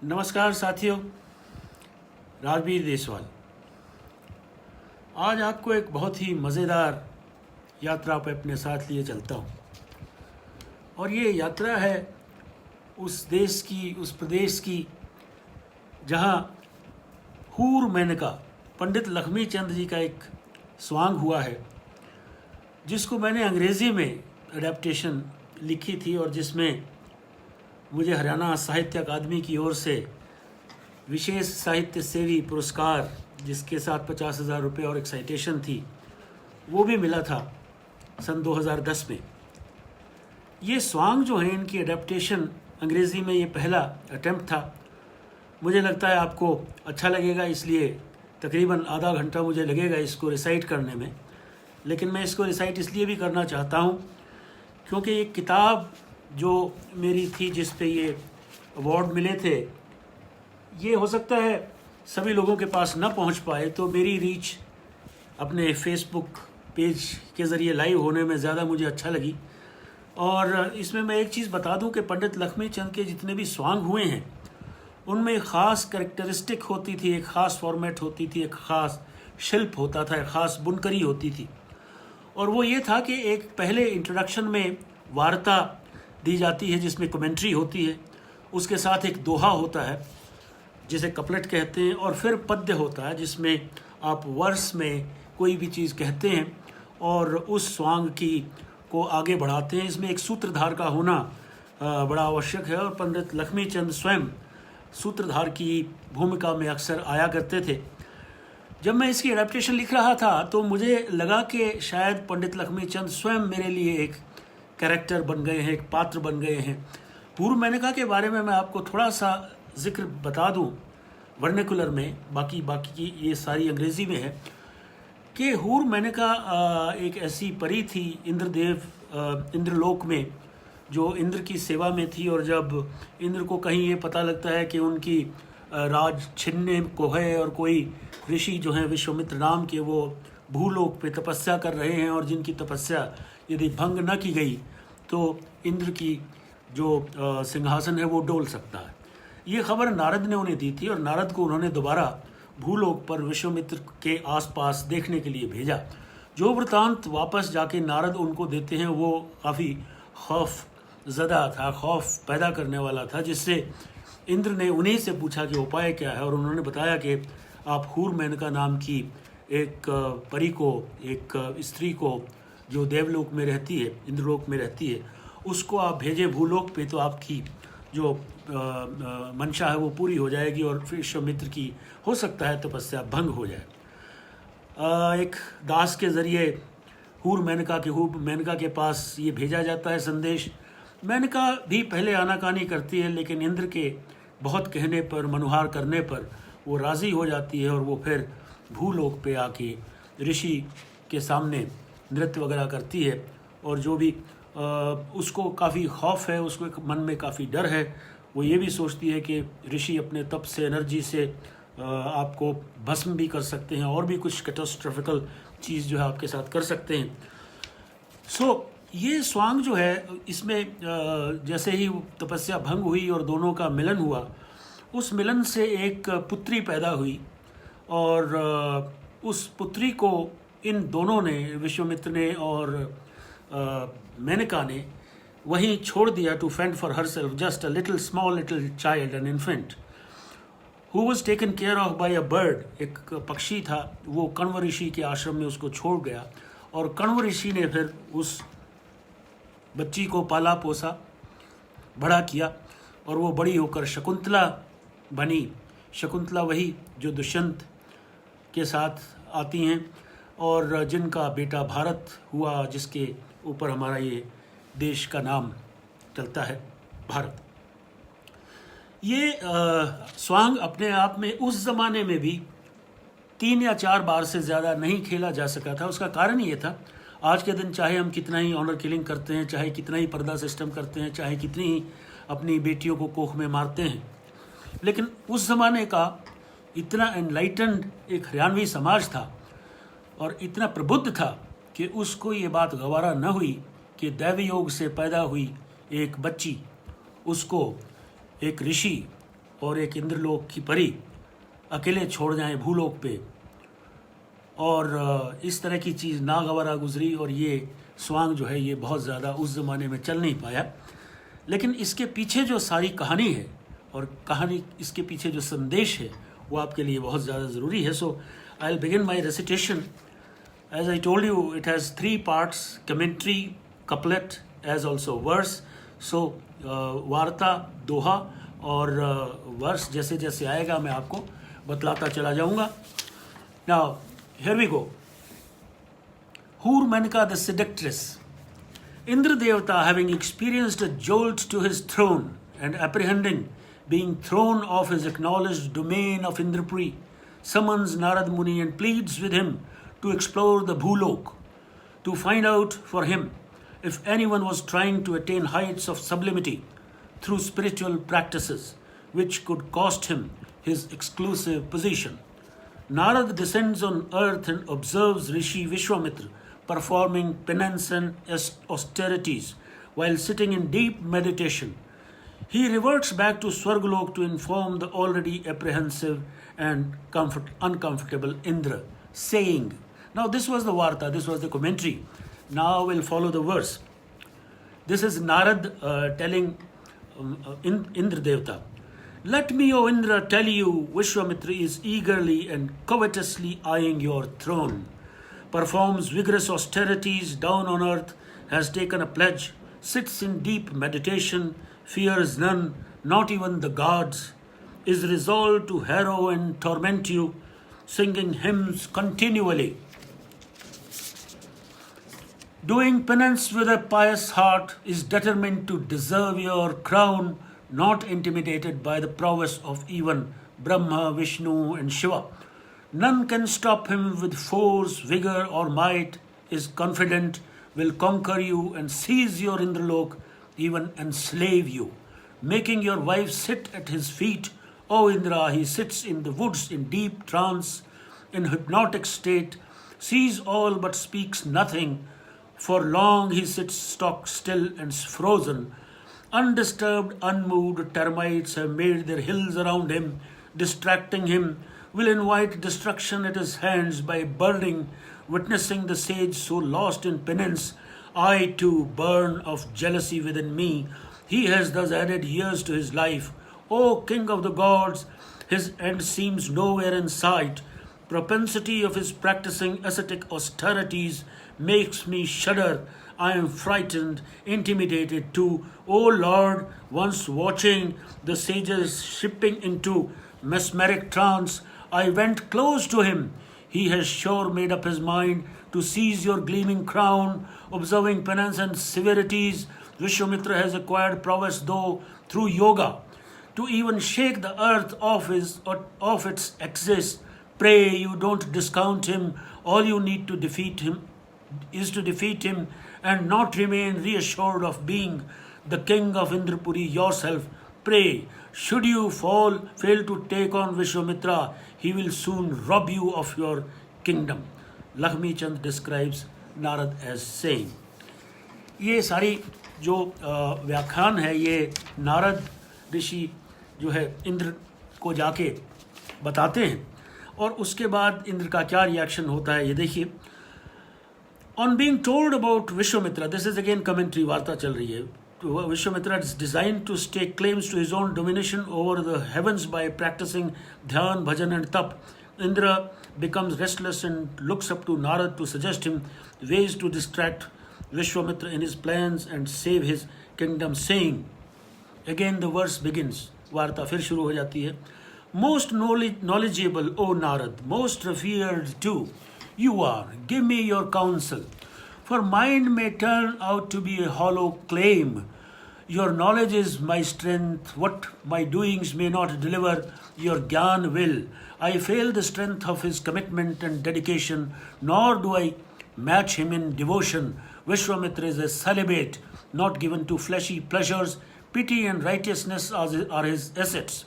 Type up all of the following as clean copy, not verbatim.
नमस्कार साथियों, राजवीर देसवाल। आज आपको एक बहुत ही मज़ेदार यात्रा पे अपने साथ लिए चलता हूँ। और ये यात्रा है उस देश की, उस प्रदेश की जहाँ हूर मेनका पंडित लक्ष्मी चंद जी का एक स्वांग हुआ है, जिसको मैंने अंग्रेज़ी में एडेप्टेशन लिखी थी और जिसमें मुझे हरियाणा साहित्य अकादमी की ओर से विशेष साहित्य सेवी पुरस्कार, जिसके साथ 50,000 रुपये और एक साइटेशन थी, वो भी मिला था सन 2010 में। ये स्वांग जो है, इनकी एडेप्टेशन अंग्रेज़ी में ये पहला अटेम्प्ट था। मुझे लगता है आपको अच्छा लगेगा, इसलिए तकरीबन आधा घंटा मुझे लगेगा इसको रिसाइट करने में। लेकिन मैं इसको रिसाइट इसलिए भी करना चाहता हूँ क्योंकि ये किताब जो मेरी थी, जिस पे ये अवार्ड मिले थे, ये हो सकता है सभी लोगों के पास ना पहुंच पाए, तो मेरी रीच अपने फेसबुक पेज के ज़रिए लाइव होने में ज़्यादा मुझे अच्छा लगी। और इसमें मैं एक चीज़ बता दूं कि पंडित लक्ष्मी चंद के जितने भी स्वांग हुए हैं, उनमें एक ख़ास कैरेक्टरिस्टिक होती थी, एक ख़ास फॉर्मेट होती थी, एक ख़ास शिल्प होता था, एक ख़ास बुनकरी होती थी। और वो ये था कि एक पहले इंट्रोडक्शन में वार्ता दी जाती है जिसमें कमेंट्री होती है, उसके साथ एक दोहा होता है जिसे कपलेट कहते हैं, और फिर पद्य होता है जिसमें आप वर्स में कोई भी चीज़ कहते हैं और उस स्वांग की को आगे बढ़ाते हैं। इसमें एक सूत्रधार का होना बड़ा आवश्यक है, और पंडित लक्ष्मी चंद स्वयं सूत्रधार की भूमिका में अक्सर आया करते थे। जब मैं इसकी एडेप्टेशन लिख रहा था तो मुझे लगा कि शायद पंडित लक्ष्मी चंद स्वयं मेरे लिए एक कैरेक्टर बन गए हैं, एक पात्र बन गए हैं। हूर मेनका के बारे में मैं आपको थोड़ा सा जिक्र बता दूं वर्नेकुलर में, बाकी की ये सारी अंग्रेज़ी में है, कि हूर मेनका एक ऐसी परी थी इंद्रलोक में, जो इंद्र की सेवा में थी। और जब इंद्र को कहीं ये पता लगता है कि उनकी राज छीनने को है और कोई ऋषि जो हैं विश्वामित्र नाम के, वो भूलोक पे तपस्या कर रहे हैं, और जिनकी तपस्या यदि भंग न की गई तो इंद्र की जो सिंहासन है वो डोल सकता है। ये खबर नारद ने उन्हें दी थी, और नारद को उन्होंने दोबारा भूलोक पर विश्वामित्र के आसपास देखने के लिए भेजा। जो वृतांत वापस जाके नारद उनको देते हैं वो काफ़ी खौफ ज़दा था, खौफ पैदा करने वाला था, जिससे इंद्र ने उन्हीं से पूछा कि उपाय क्या है, और उन्होंने बताया कि आप हूर मेनका नाम की एक परी को, एक स्त्री को जो देवलोक में रहती है, इंद्रलोक में रहती है, उसको आप भेजे भूलोक पे, तो आपकी जो मंशा है वो पूरी हो जाएगी और फिर विश्वामित्र की हो सकता है तपस्या भंग हो जाए। एक दास के ज़रिए हूर मेनका के पास ये भेजा जाता है संदेश। मेनका भी पहले आनाकानी करती है, लेकिन इंद्र के बहुत कहने पर, मनुहार करने पर वो राज़ी हो जाती है, और वो फिर भूलोक पे आके ऋषि के सामने नृत्य वगैरह करती है। और जो भी उसको काफ़ी खौफ है, उसको एक मन में काफ़ी डर है, वो ये भी सोचती है कि ऋषि अपने तप से, एनर्जी से आपको भस्म भी कर सकते हैं, और भी कुछ कैटास्ट्रोफिकल चीज़ जो है आपके साथ कर सकते हैं। ये स्वांग जो है, इसमें जैसे ही तपस्या भंग हुई और दोनों का मिलन हुआ, उस मिलन से एक पुत्री पैदा हुई, और उस पुत्री को इन दोनों ने, विश्वामित्र ने और मेनका ने, वहीं छोड़ दिया to fend for herself just a little small little child, an infant who was taken care of by a bird. एक पक्षी था, वो कण्व ऋषि के आश्रम में उसको छोड़ गया, और कण्व ऋषि ने फिर उस बच्ची को पाला पोसा, बड़ा किया, और वो बड़ी होकर शकुंतला बनी। शकुंतला वही जो दुष्यंत के साथ आती हैं, और जिनका बेटा भारत हुआ, जिसके ऊपर हमारा ये देश का नाम चलता है, भारत। ये स्वांग अपने आप में उस ज़माने में भी 3 या 4 बार से ज़्यादा नहीं खेला जा सका था। उसका कारण ये था, आज के दिन चाहे हम कितना ही ऑनर किलिंग करते हैं, चाहे कितना ही पर्दा सिस्टम करते हैं, चाहे कितनी ही अपनी बेटियों को कोख में मारते हैं, लेकिन उस ज़माने का इतना एनलाइटेंड एक हरियाणवी समाज था और इतना प्रबुद्ध था कि उसको ये बात गवारा न हुई कि दैवयोग से पैदा हुई एक बच्ची, उसको एक ऋषि और एक इंद्रलोक की परी अकेले छोड़ जाएं भूलोक पे, और इस तरह की चीज़ नागवारा गुजरी, और ये स्वांग जो है ये बहुत ज़्यादा उस ज़माने में चल नहीं पाया। लेकिन इसके पीछे जो सारी कहानी है और कहानी इसके पीछे जो संदेश है वो आपके लिए बहुत ज़्यादा ज़रूरी है। So I will begin my recitation. As I told you, it has 3 parts, commentary, couplet as also verse. So वार्ता, दोहा और वर्स जैसे जैसे आएगा मैं आपको बतलाता चला जाऊंगा। Now here we go. Hur Menka the seductress. Indra Devata, having experienced a jolt to his throne and apprehending being thrown off his acknowledged domain of Indrapuri, summons Narad Muni and pleads with him to explore the Bhulok, to find out for him if anyone was trying to attain heights of sublimity through spiritual practices which could cost him his exclusive position. Narad descends on earth and observes Rishi Vishwamitra performing penance and austerities while sitting in deep meditation. He reverts back to Swargalok to inform the already apprehensive and uncomfortable Indra, saying, now this was the Varta, this was the commentary. Now we'll follow the verse. This is Narad telling Indra Devata, let me, O Indra, tell you, Vishwamitra is eagerly and covetously eyeing your throne, performs vigorous austerities down on earth, has taken a pledge, sits in deep meditation, fears none, not even the gods, is resolved to harrow and torment you, singing hymns continually, doing penance with a pious heart, is determined to deserve your crown, not intimidated by the prowess of even Brahma, Vishnu and Shiva. None can stop him with force, vigor or might, is confident, will conquer you and seize your Indralok, even enslave you. Making your wife sit at his feet, O Indra, he sits in the woods in deep trance, in hypnotic state, sees all but speaks nothing. For long he sits stock still and frozen. Undisturbed, unmoved, termites have made their hills around him, distracting him, will invite destruction at his hands by burning, witnessing the sage so lost in penance. I too burn of jealousy within me. He has thus added years to his life. O King of the gods, his end seems nowhere in sight. Propensity of his practicing ascetic austerities makes me shudder. I am frightened, intimidated too. O Lord, once watching the sages shipping into mesmeric trance, I went close to him. He has sure made up his mind to seize your gleaming crown, observing penance and severities. Vishwamitra has acquired prowess, though through yoga, to even shake the earth off its axis. Pray you don't discount him. All you need to defeat him is to defeat him and not remain reassured of being the king of Indrapuri yourself. Pray, should you fail to take on Vishwamitra, he will soon rob you of your kingdom. Lakshmi Chand describes Narad as saying. ये सारी जो व्याख्यान है ये नारद ऋषि जो है इंद्र को जाके बताते हैं, और उसके बाद इंद्र का क्या रिएक्शन होता है ये देखिए। On being told about Vishwamitra, this is again commentary, वार्ता चल रही है। Vishwamitra is designed to stake claims to his own domination over the heavens by practicing dhyan, bhajan and tap. Indra becomes restless and looks up to Narad to suggest him ways to distract Vishwamitra in his plans and save his kingdom, saying, again the verse begins, वार्ता फिर शुरू हो जाती है। Most knowledgeable, O Narad, most revered too, you are, give me your counsel. For mind may turn out to be a hollow claim. Your knowledge is my strength. What my doings may not deliver, your Gyan will. I fail the strength of his commitment and dedication, nor do I match him in devotion. Vishwamitra is a celibate, not given to fleshy pleasures. Pity and righteousness are his assets.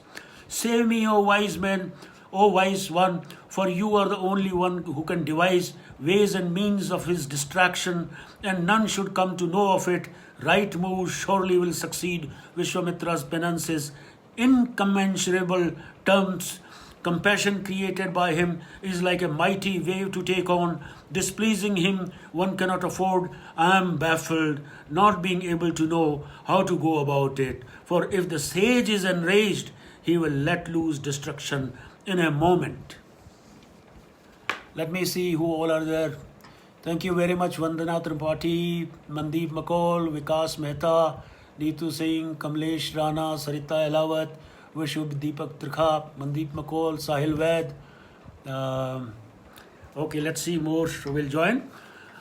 Save me, O wise man, O wise one, for you are the only one who can devise ways and means of his distraction, and none should come to know of it. Right moves surely will succeed Vishwamitra's penances, incommensurable terms. Compassion created by him is like a mighty wave to take on. Displeasing him one cannot afford. I am baffled, not being able to know how to go about it. For if the sage is enraged, he will let loose destruction in a moment. Let me see who all are there. Thank you very much, Vandana Tripathi, Mandeep McCall, Vikas Mehta, Neetu Singh, Kamlesh Rana, Sarita Elawat, Vishub Deepak Trikha, Mandeep McCall, Sahil Vaid. Okay, let's see more will join.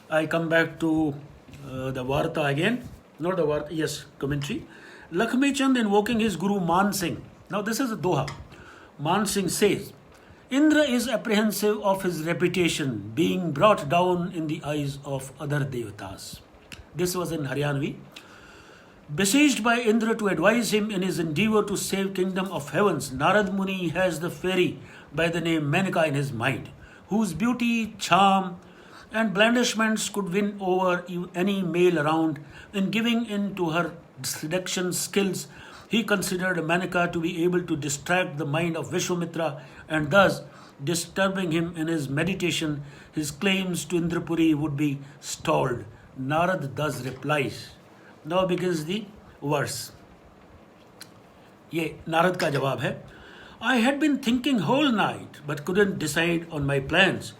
I come back to the Varta again. Not the Varta, yes, commentary. Lakshmi Chand invoking his Guru Man Singh. Now this is a Doha. Man Singh says, Indra is apprehensive of his reputation being brought down in the eyes of other devatas. This was in Haryanvi. Besieged by Indra to advise him in his endeavor to save kingdom of heavens, Narad Muni has the fairy by the name Menaka in his mind, whose beauty, charm, and blandishments could win over any male around. In giving in to her seduction skills, he considered Menaka to be able to distract the mind of Vishwamitra and thus disturbing him in his meditation. His claims to Indrapuri would be stalled. Narad thus replies. Now begins the verse. ये नारद का जवाब है. I had been thinking whole night but couldn't decide on my plans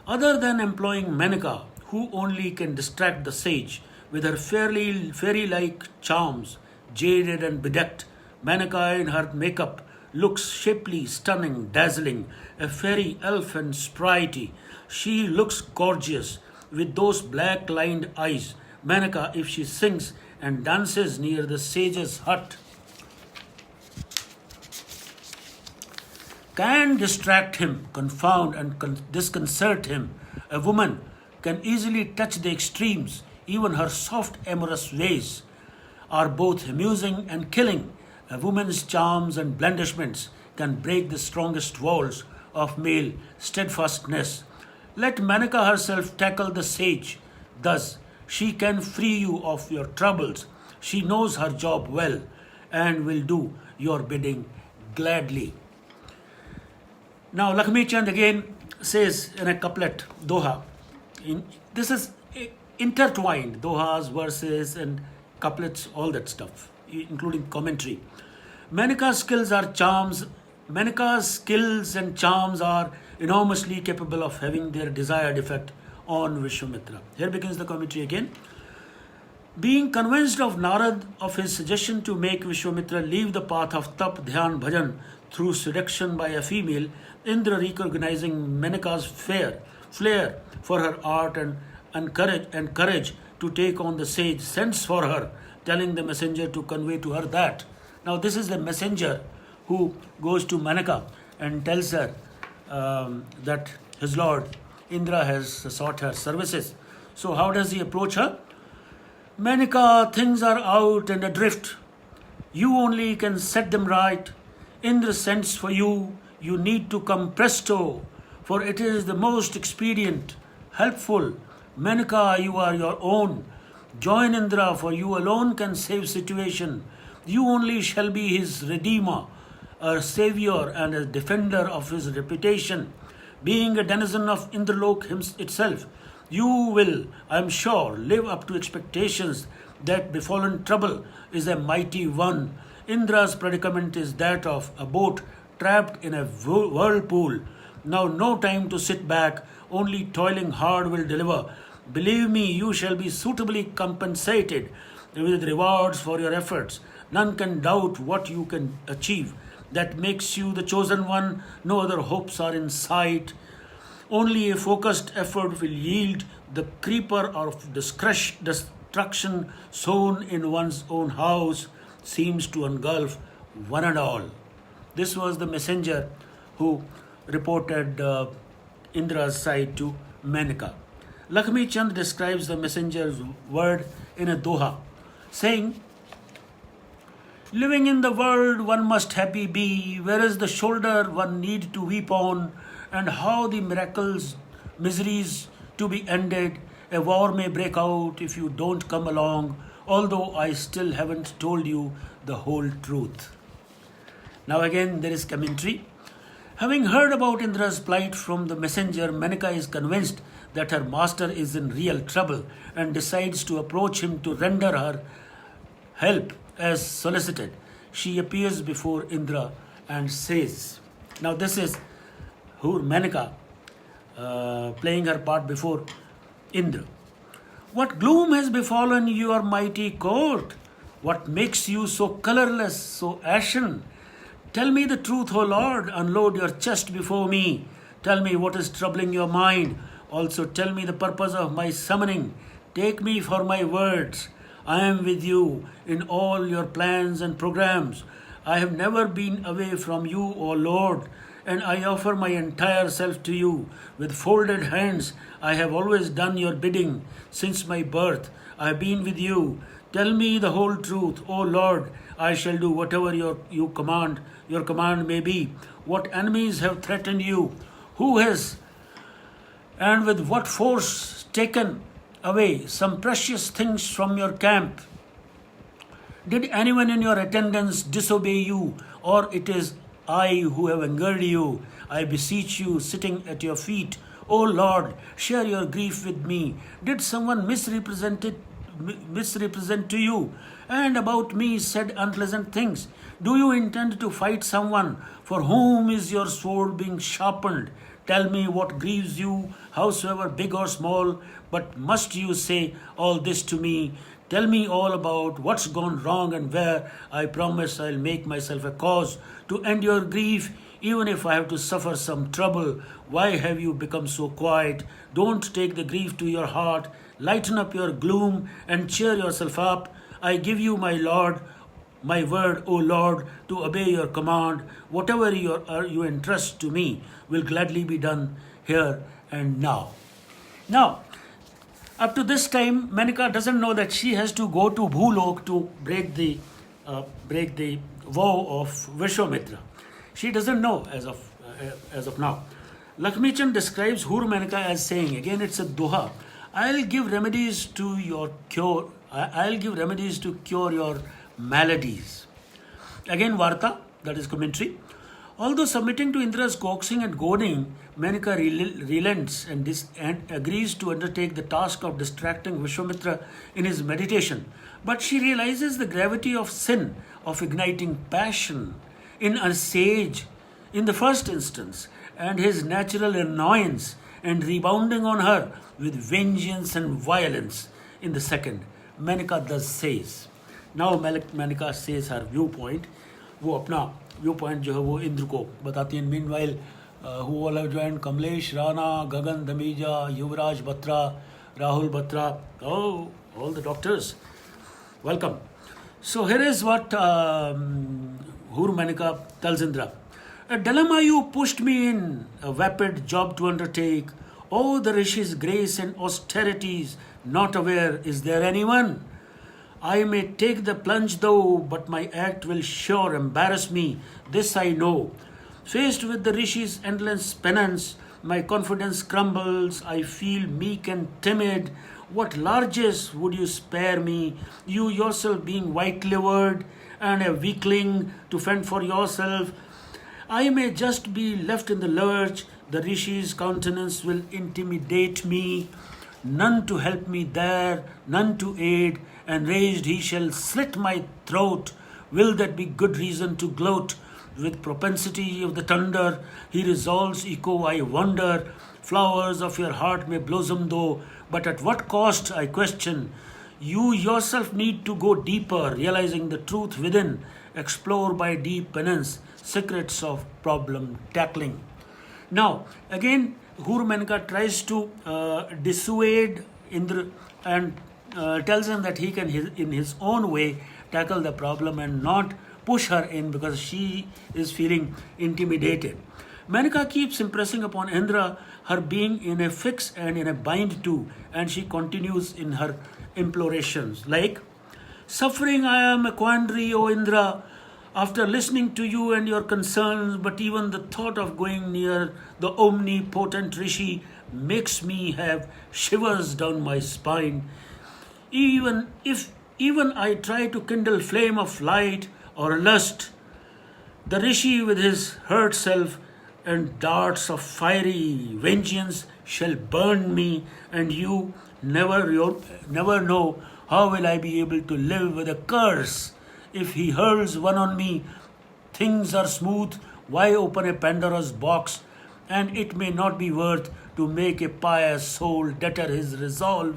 other than employing Menaka, who only can distract the sage with her fairy-like charms. Jaded and bedecked, Menaka in her makeup looks shapely, stunning, dazzling, a fairy elf and sprightly. She looks gorgeous with those black-lined eyes. Menaka, if she sings and dances near the sage's hut, can distract him, confound and disconcert him. A woman can easily touch the extremes. Even her soft amorous ways are both amusing and killing. A woman's charms and blandishments can break the strongest walls of male steadfastness. Let Menaka herself tackle the sage. Thus, she can free you of your troubles. She knows her job well and will do your bidding gladly. Now, Lakshmi Chand again says in a couplet, Doha. This is intertwined, Dohas, verses, and couplets, all that stuff, including commentary. Menaka's skills and charms are enormously capable of having their desired effect on Vishwamitra. Here begins the commentary again. Being convinced of Narad of his suggestion to make Vishwamitra leave the path of tap, dhyan, bhajan through seduction by a female, Indra, recognizing Menaka's flair for her art and courage to take on the sage, sends for her, telling the messenger to convey to her that. Now this is the messenger who goes to Menaka and tells her that his lord Indra has sought her services. So how does he approach her? Menaka, things are out and adrift. You only can set them right. Indra sends for you. You need to come presto, for it is the most expedient, helpful. Menaka, you are your own. Join Indra, for you alone can save situation. You only shall be his redeemer, a savior and a defender of his reputation. Being a denizen of Indralok itself, you will, I am sure, live up to expectations. That befallen trouble is a mighty one. Indra's predicament is that of a boat trapped in a whirlpool. Now no time to sit back, only toiling hard will deliver. Believe me, you shall be suitably compensated with rewards for your efforts. None can doubt what you can achieve. That makes you the chosen one. No other hopes are in sight. Only a focused effort will yield the creeper of destruction sown in one's own house seems to engulf one and all. This was the messenger who reported Indra's side to Menaka. Lakshmi Chand describes the messenger's word in a doha, saying, living in the world one must happy be, whereas the shoulder one need to weep on, and how the miracles, miseries to be ended. A war may break out if you don't come along, although I still haven't told you the whole truth. Now again there is commentary. Having heard about Indra's plight from the messenger, Menaka is convinced that her master is in real trouble and decides to approach him to render her help as solicited. She appears before Indra and says, now this is Menaka playing her part before Indra. What gloom has befallen your mighty court? What makes you so colorless, so ashen? Tell me the truth, O Lord. Unload your chest before me. Tell me what is troubling your mind. Also tell me the purpose of my summoning. Take me for my words. I am with you in all your plans and programs. I have never been away from you, O Lord, and I offer my entire self to you. With folded hands, I have always done your bidding since my birth. I have been with you. Tell me the whole truth, O Lord. I shall do whatever your command may be. What enemies have threatened you? Who has and with what force taken away some precious things from your camp? Did anyone in your attendance disobey you, or it is I who have angered you? I beseech you, sitting at your feet, O Lord, share your grief with me. Did someone misrepresent to you and about me said unpleasant things? Do you intend to fight someone for whom is your sword being sharpened? Tell me what grieves you, howsoever big or small, but must you say all this to me? Tell me all about what's gone wrong and where. I promise I'll make myself a cause to end your grief, even if I have to suffer some trouble. Why have you become so quiet? Don't take the grief to your heart. Lighten up your gloom and cheer yourself up. I give you my Lord, my word, O Lord, to obey your command. Whatever you entrust to me will gladly be done here and now. Now, up to this time, Menaka doesn't know that she has to go to Bhulok to break the vow of Vishwamitra. She doesn't know as of now. Lakshmichand describes Hur Menaka as saying, again it's a doha, I'll give remedies to cure your maladies. Again Varta, that is commentary. Although submitting to Indra's coaxing and goading, Menaka relents and agrees to undertake the task of distracting Vishwamitra in his meditation. But she realizes the gravity of sin, of igniting passion in a sage in the first instance, and his natural annoyance and rebounding on her with vengeance and violence in the second. Menaka thus says. Now Menaka says her viewpoint. वो अपना viewpoint जो है वो इंद्र को बताती हैं. Meanwhile, who all have joined? Kamlesh, Rana, Gagan Damija, Yuvraj Batra, Rahul Batra. Oh, all the doctors. Welcome. So here is what Hur Menaka tells Indra. A dilemma you pushed me in, a vapid job to undertake. Oh, the Rishi's grace and austerities, not aware, is there anyone? I may take the plunge though, but my act will sure embarrass me, this I know. Faced with the Rishi's endless penance, my confidence crumbles, I feel meek and timid. What largesse would you spare me, you yourself being white-livered and a weakling to fend for yourself? I may just be left in the lurch, the Rishi's countenance will intimidate me. None to help me there, none to aid, and raised he shall slit my throat. Will that be good reason to gloat? With propensity of the thunder, he resolves echo, I wonder. Flowers of your heart may blossom though, but at what cost, I question. You yourself need to go deeper, realizing the truth within. Explore by deep penance, secrets of problem tackling. Now, again, Hur Menaka tries to dissuade Indra and tells him that he can, in his own way, tackle the problem and not push her in because she is feeling intimidated. Menaka keeps impressing upon Indra her being in a fix and in a bind too, and she continues in her implorations like, suffering I am a quandary, O Indra, after listening to you and your concerns, but even the thought of going near the omnipotent Rishi makes me have shivers down my spine. Even I try to kindle flame of light or lust, The rishi with his hurt self and darts of fiery vengeance shall burn me, and never know how will I be able to live with a curse. If he hurls one on me, things are smooth. Why open a Pandora's box? And it may not be worth to make a pious soul deter his resolve,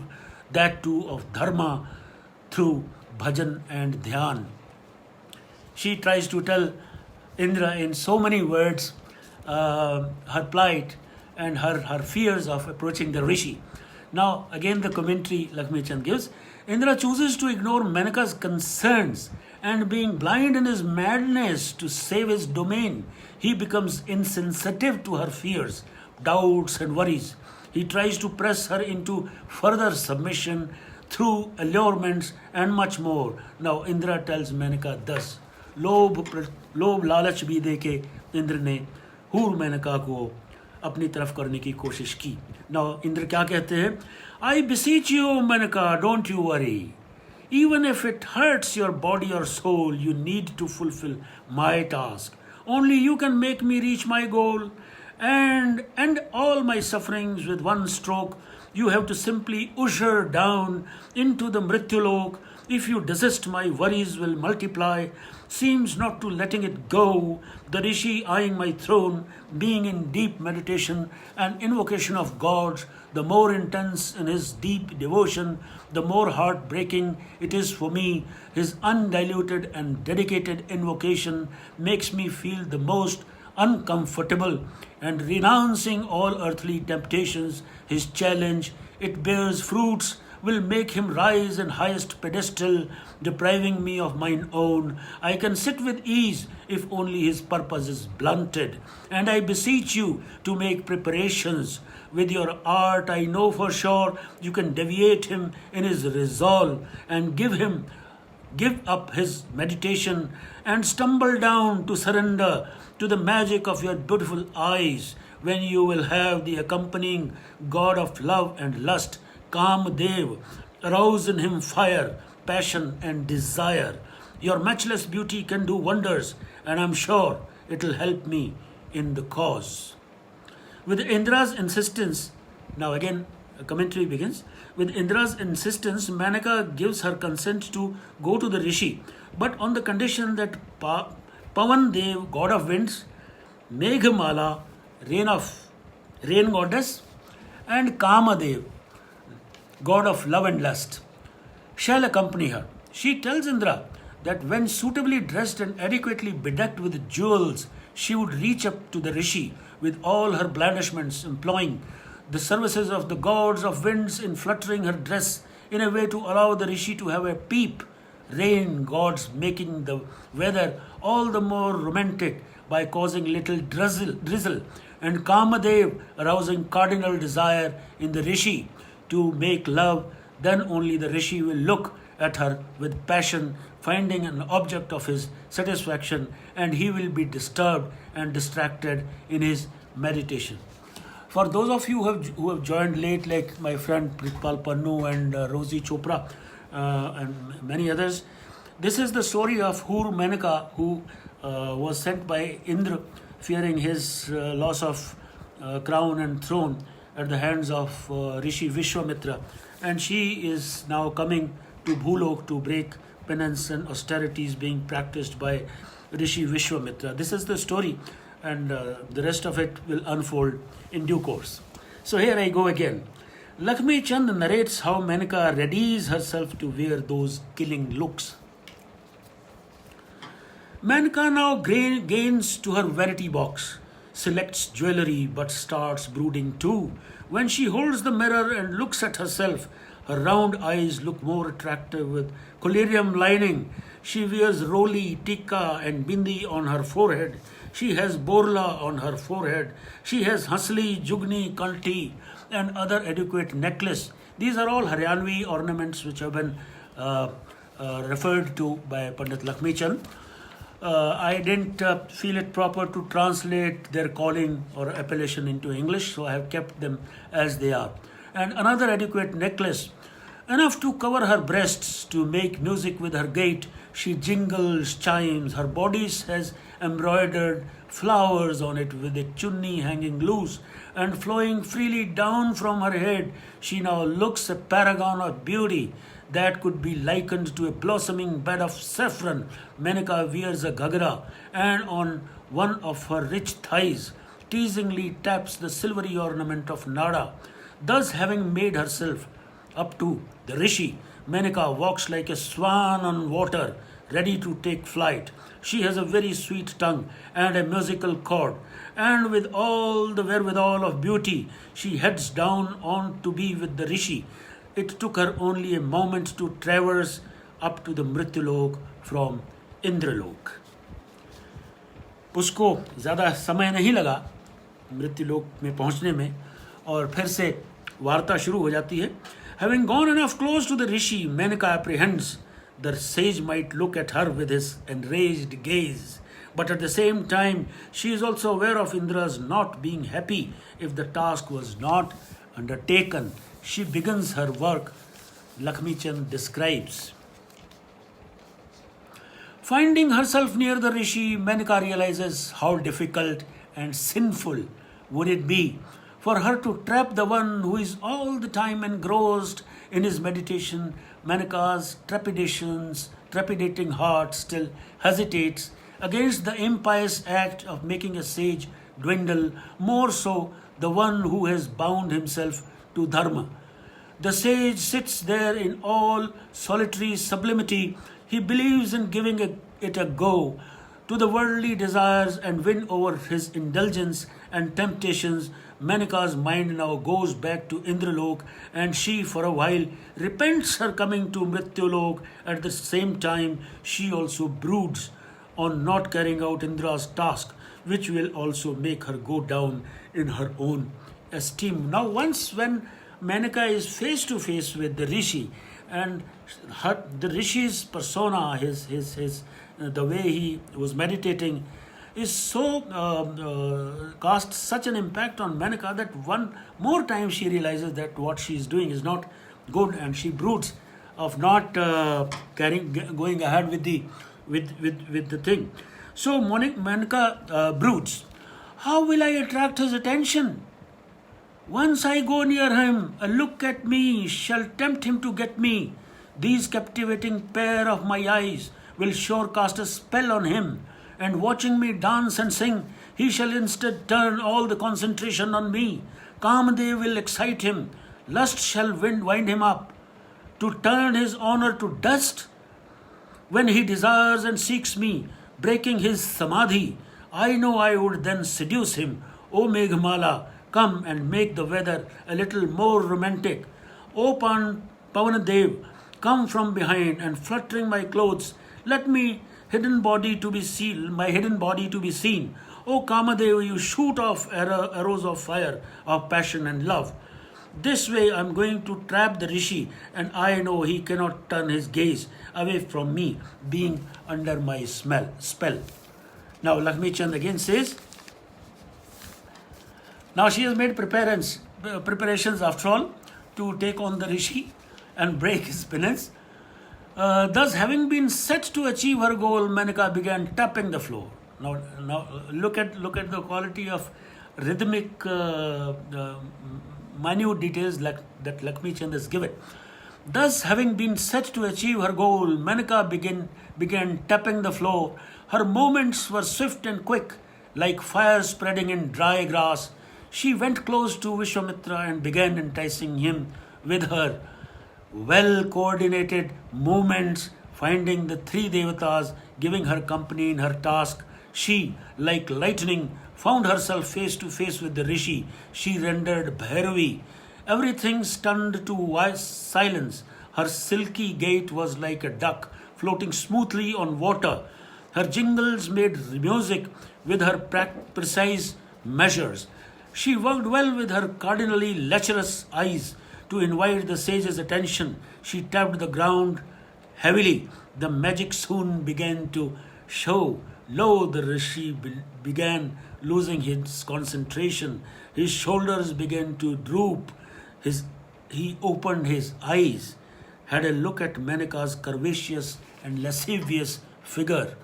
that too of dharma, through bhajan and dhyan. She tries to tell Indra in so many words her plight and her fears of approaching the rishi. Now, again, the commentary Lakshmi Chand gives. Indra chooses to ignore Menaka's concerns, and being blind in his madness to save his domain, he becomes insensitive to her fears, doubts, and worries. He tries to press her into further submission through allurements and much more. Now, Indra tells Menaka thus. लोभ लालच भी देके इंद्र ने हूर मेनका को अपनी तरफ करने की कोशिश की. नाउ इंद्र क्या कहते हैं? आई beseech you, Menaka, don't you worry. Even if it hurts your body or soul, you need to fulfill my task. Only you can make me reach my goal and end all my sufferings with one stroke. You have to simply usher down into the Mrityulok. If you desist, my worries will multiply. Seems not to letting it go. The rishi eyeing my throne, being in deep meditation and invocation of gods, the more intense in his deep devotion, the more heartbreaking it is for me. His undiluted and dedicated invocation makes me feel the most uncomfortable, and renouncing all earthly temptations, his challenge, it bears fruits, will make him rise in highest pedestal, depriving me of mine own. I can sit with ease if only his purpose is blunted. And I beseech you to make preparations. With your art, I know for sure you can deviate him in his resolve and give up his meditation and stumble down to surrender to the magic of your beautiful eyes, when you will have the accompanying god of love and lust, Kamadev, arouse in him fire, passion, and desire. Your matchless beauty can do wonders, and I'm sure it'll help me in the cause. With Indra's insistence, now again a commentary begins. With Indra's insistence, Menaka gives her consent to go to the rishi, but on the condition that Pavan Dev, god of winds, Meghamala, rain goddess, and Kamadev, god of love and lust, shall accompany her. She tells Indra that when suitably dressed and adequately bedecked with jewels, she would reach up to the rishi with all her blandishments, employing the services of the gods of winds in fluttering her dress in a way to allow the rishi to have a peep. Rain gods making the weather all the more romantic by causing little drizzle, and Kamadev arousing cardinal desire in the rishi to make love. Then only the rishi will look at her with passion, finding an object of his satisfaction, and he will be disturbed and distracted in his meditation. For those of you who have joined late, like my friend Pritpal Pannu and Rosie Chopra and many others, this is the story of Hur Menaka, who was sent by Indra, fearing his loss of crown and throne at the hands of Rishi Vishwamitra, and she is now coming to Bhulok to break penance and austerities being practiced by Rishi Vishwamitra. This is the story, and the rest of it will unfold in due course. So here I go again. Lakshmi Chand narrates how Menaka readies herself to wear those killing looks. Menaka now gains to her vanity box, selects jewelry, but starts brooding too. When she holds the mirror and looks at herself, her round eyes look more attractive with collyrium lining. She wears roli, tikka, and bindi on her forehead. She has borla on her forehead. She has hasli, jugni, kanti, and other adequate necklace. These are all Haryanvi ornaments which have been referred to by Pandit Lakshmi Chand. I didn't feel it proper to translate their calling or appellation into English, so I have kept them as they are. And another adequate necklace enough to cover her breasts, to make music with her gait. She jingles chimes, her bodice has embroidered flowers on it with a chunni hanging loose and flowing freely down from her head. She now looks a paragon of beauty that could be likened to a blossoming bed of saffron. Menaka wears a ghagra and on one of her rich thighs teasingly taps the silvery ornament of nada. Thus, having made herself up to the rishi, Menaka walks like a swan on water, ready to take flight. She has a very sweet tongue and a musical chord, and with all the wherewithal of beauty, she heads down on to be with the rishi. It took her only a moment to traverse up to the Mrityulok from Indralok. उसको ज़्यादा समय नहीं लगा मृत्युलोक में पहुंचने में, और फिर से वार्ता शुरू हो जाती है. Having gone enough close to the rishi, Menaka apprehends the sage might look at her with his enraged gaze. But at the same time, she is also aware of Indra's not being happy if the task was not undertaken. She begins her work, Lakshmi Chand describes. Finding herself near the rishi, Menaka realizes how difficult and sinful would it be for her to trap the one who is all the time engrossed in his meditation. Menaka's trepidating heart still hesitates against the impious act of making a sage dwindle, more so the one who has bound himself to dharma. The sage sits there in all solitary sublimity. He believes in giving it a go to the worldly desires and win over his indulgence and temptations. Menaka's mind now goes back to Indralok, and she for a while repents her coming to Mrityulok. At the same time, she also broods on not carrying out Indra's task, which will also make her go down in her own esteem. Now, once when Menaka is face to face with the rishi, and the rishi's persona, the way he was meditating, is so cast such an impact on Menaka that one more time she realizes that what she is doing is not good, and she broods of not going ahead with the thing. So Menaka broods, how will I attract his attention? Once I go near him, a look at me shall tempt him to get me. These captivating pair of my eyes will sure cast a spell on him, and watching me dance and sing, he shall instead turn all the concentration on me. Kamadev will excite him, lust shall wind him up, to turn his honor to dust. When he desires and seeks me, breaking his samadhi, I know I would then seduce him. O Meghmala, come and make the weather a little more romantic. O Pavanadev, come from behind and fluttering my clothes, let me hidden body to be seen, my hidden body to be seen. O Kamadev, you shoot off arrows of fire, of passion and love. This way I am going to trap the rishi, and I know he cannot turn his gaze away from me, being under my spell. Now Lakshmi Chand again says, now she has made preparations after all to take on the rishi and break his penance. Thus, having been set to achieve her goal, Menaka began tapping the floor. Now look at the quality of rhythmic, minute details that Lakshmi Chand has given. Thus, having been set to achieve her goal, Menaka began tapping the floor. Her movements were swift and quick, like fire spreading in dry grass. She went close to Vishwamitra and began enticing him with her well-coordinated movements. Finding the three devatas giving her company in her task, she, like lightning, found herself face to face with the rishi. She rendered Bhairavi. Everything stunned to silence. Her silky gait was like a duck floating smoothly on water. Her jingles made music with her precise measures. She worked well with her cardinally lecherous eyes to invite the sage's attention. She tapped the ground heavily. The magic soon began to show. Lo, the rishi began losing his concentration. His shoulders began to droop. He opened his eyes. had a look at Menika's curvaceous and lascivious figure.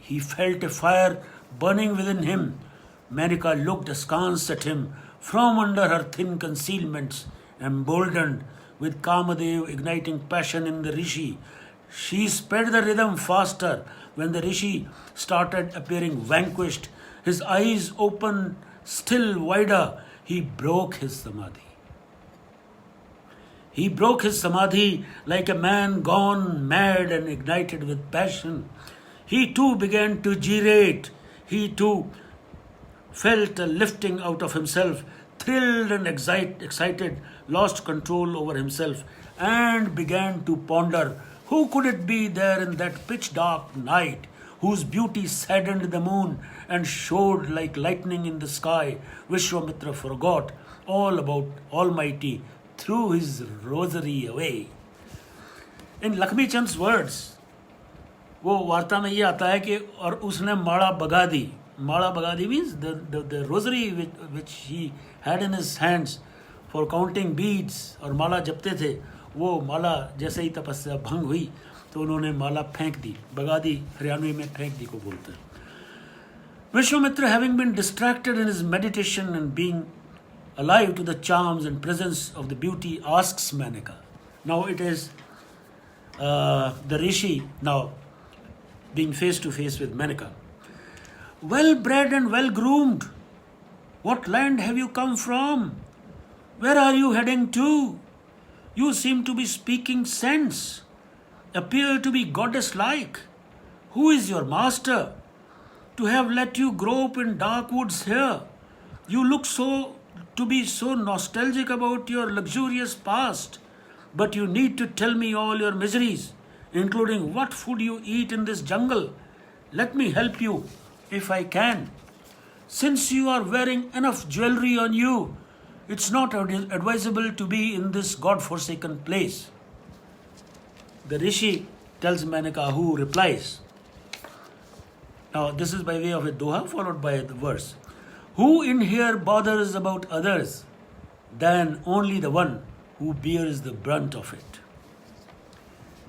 He felt a fire burning within him. Menika looked askance at him from under her thin concealments, emboldened with Kamadev igniting passion in the Rishi. She sped the rhythm faster when the Rishi started appearing vanquished. His eyes opened still wider. He broke his samadhi. He broke his samadhi like a man gone mad and ignited with passion. He too began to gyrate. He too felt a lifting out of himself, thrilled and excited, lost control over himself, and began to ponder who could it be there in that pitch dark night, whose beauty saddened the moon and showed like lightning in the sky. Vishwamitra forgot all about Almighty, threw his rosary away. In Lakshmi Chand's words, वो वार्ता में ये आता है कि और उसने माला बगा दी. Mala Bagadi means the rosary which he had in his hands for counting beads और माला जपते थे, वो माला जैसे ही तपस्या भंग हुई तो उन्होंने माला फेंक दी. बगादी हरियाणवी में फेंक दी को बोलते हैं. Vishwamitra, having been distracted in his meditation and being alive to the charms and presence of the beauty, asks Menika. Now it is the Rishi now being face to face with Menika. Well bred and well groomed, what land have you come from? Where are you heading to? You seem to be speaking sense, appear to be goddess like. Who is your master? To have let you grow up in dark woods here. You look to be so nostalgic about your luxurious past, but you need to tell me all your miseries, including what food you eat in this jungle. Let me help you if I can. Since you are wearing enough jewelry on you, it's not advisable to be in this God-forsaken place. The Rishi tells Menika, who replies. Now this is by way of a doha followed by the verse. Who in here bothers about others than only the one who bears the brunt of it?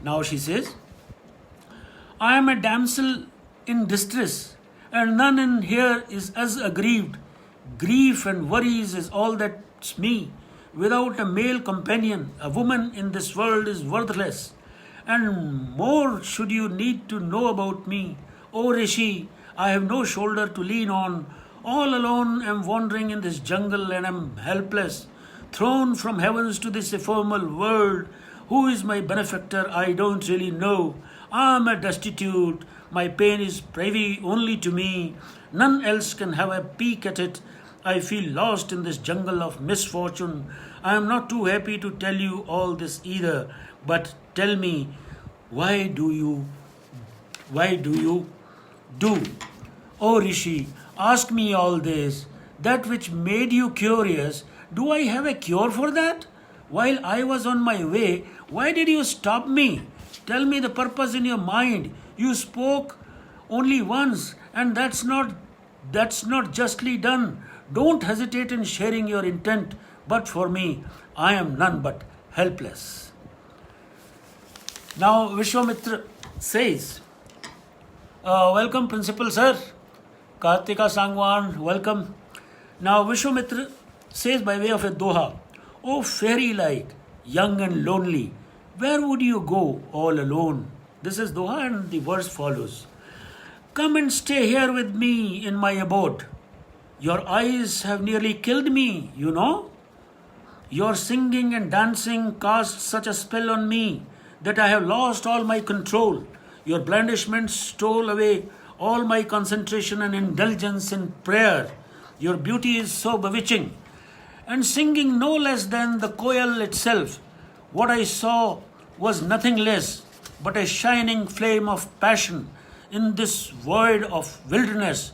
Now she says, I am a damsel in distress, and none in here is as aggrieved. Grief and worries is all that's me. Without a male companion, a woman in this world is worthless. And more should you need to know about me. O Rishi, I have no shoulder to lean on. All alone am wandering in this jungle and am helpless. Thrown from heavens to this ephemeral world. Who is my benefactor? I don't really know. I am a destitute. My pain is privy only to me. None else can have a peek at it. I feel lost in this jungle of misfortune. I am not too happy to tell you all this either. But tell me, why do you do? O Rishi, ask me all this. That which made you curious, do I have a cure for that? While I was on my way, why did you stop me? Tell me the purpose in your mind. You spoke only once, and that's not justly done. Don't hesitate in sharing your intent, but for me, I am none but helpless. Now Vishwamitra says, welcome Principal Sir, Kartika Sangwan, welcome. Now Vishwamitra says by way of a doha, oh fairy-like, young and lonely, where would you go all alone? This is doha and the verse follows. Come and stay here with me in my abode. Your eyes have nearly killed me, you know. Your singing and dancing cast such a spell on me that I have lost all my control. Your blandishments stole away all my concentration and indulgence in prayer. Your beauty is so bewitching. And singing no less than the koel itself, what I saw was nothing less but a shining flame of passion in this void of wilderness.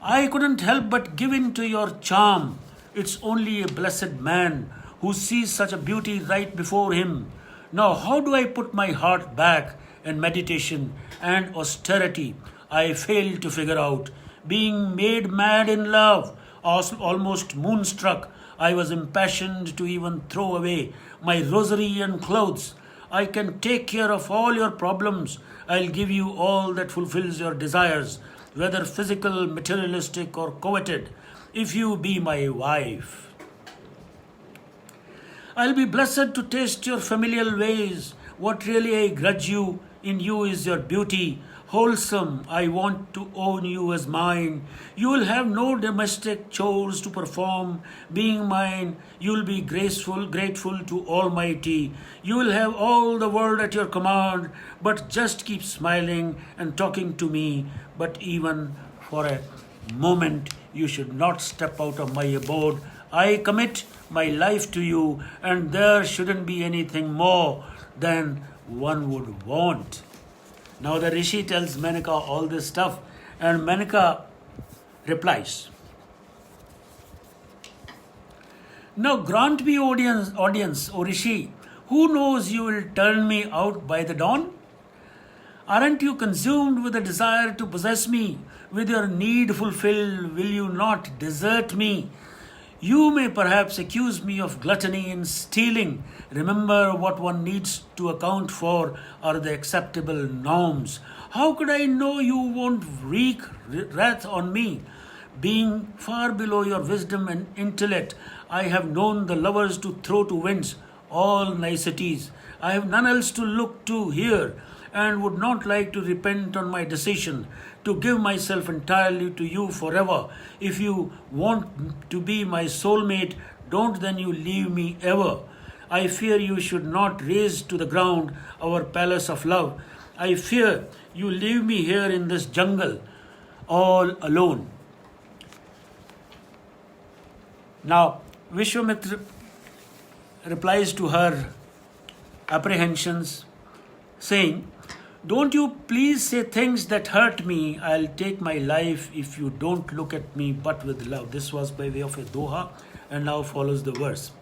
I couldn't help but give in to your charm. It's only a blessed man who sees such a beauty right before him. Now how do I put my heart back in meditation and austerity? I fail to figure out. Being made mad in love, almost moonstruck, I was impassioned to even throw away my rosary and clothes. I can take care of all your problems. I'll give you all that fulfills your desires, whether physical, materialistic, or coveted, if you be my wife. I'll be blessed to taste your familiar ways. What really I grudge you in you is your beauty. Wholesome, I want to own you as mine. You will have no domestic chores to perform. Being mine, you will be grateful to Almighty. You will have all the world at your command, but just keep smiling and talking to me. But even for a moment, you should not step out of my abode. I commit my life to you, and there shouldn't be anything more than one would want. Now the Rishi tells Menaka all this stuff, and Menaka replies, Now grant me audience, O Rishi, who knows you will turn me out by the dawn? Aren't you consumed with a desire to possess me? With your need fulfilled, will you not desert me? You may perhaps accuse me of gluttony and stealing. Remember, what one needs to account for are the acceptable norms. How could I know you won't wreak wrath on me? Being far below your wisdom and intellect, I have known the lovers to throw to winds all niceties. I have none else to look to here, and would not like to repent on my decision to give myself entirely to you forever. If you want to be my soulmate, don't then you leave me ever. I fear you should not raze to the ground our palace of love. I fear you leave me here in this jungle all alone. Now, Vishwamitra replies to her apprehensions, saying, Don't you please say things that hurt me. I'll take my life if you don't look at me but with love. This was by way of a doha, and now follows the verse.